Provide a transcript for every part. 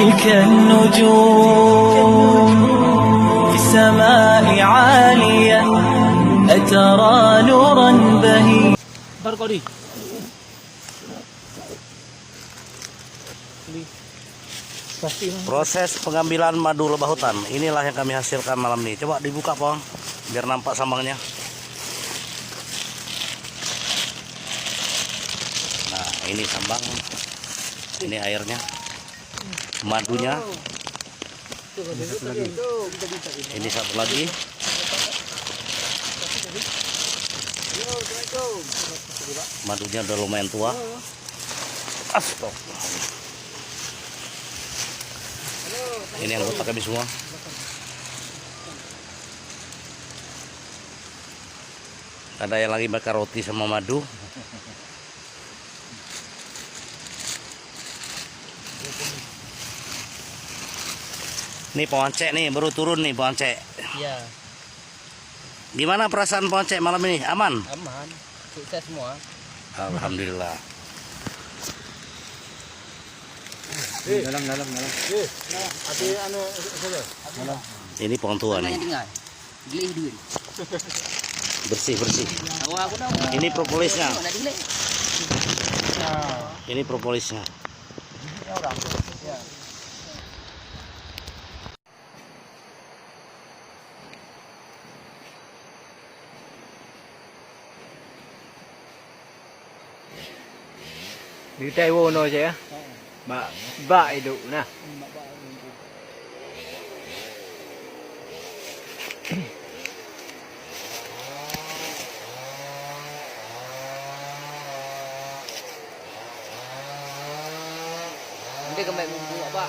تلك النجوم في السماء عالية أترى نورا بهيا. Proses pengambilan madu lebah hutan, inilah yang kami hasilkan malam ini. Coba dibuka, Pong, biar nampak sambangnya. Nah, ini sambang, ini airnya, madunya. Ini satu lagi. Madunya udah lumayan tua. Astagfirullah. Ini yang kotak kami semua. Ada yang lagi bakar roti sama madu. Nih Poncek nih baru turun nih Poncek. Iya. Gimana perasaan Poncek malam ini? Aman? Aman. Sukses semua. Alhamdulillah. Dalam. Ini pohon tua nih. Bersih. Ini propolisnya. Ini propolisnya. Di Taiwan aja ya. Mbak itu nah. Nanti kembali bumbu apa?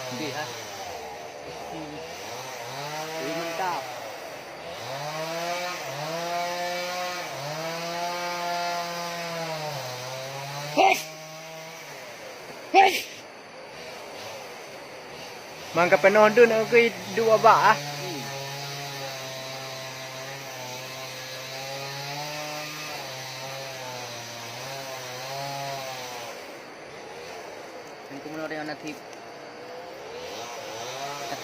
Nanti ha. Ini mantap. Mangka penonton aku dua bah. Yang kemudian yang nanti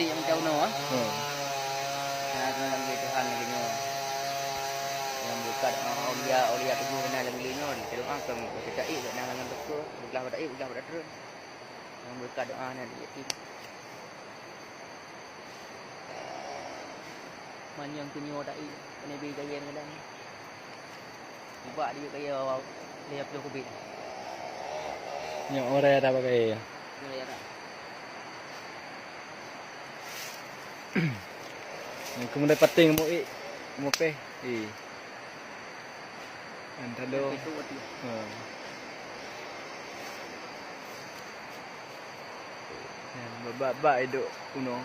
yang jauh no. Nah, dalam Tuhan lagi no. Yang buka Aulia tujuh kena lagi no. Kalau angkam kita ik nak dengan betul, bukan pada ik, bukan pada terus. Yang buka doa nanti yakin. Manyang kunyo dai ini bi kaya kadang buat dia kaya dia perlu kubik yang orang ada pakai ya kemudian penting mau pe antado babak itu kuno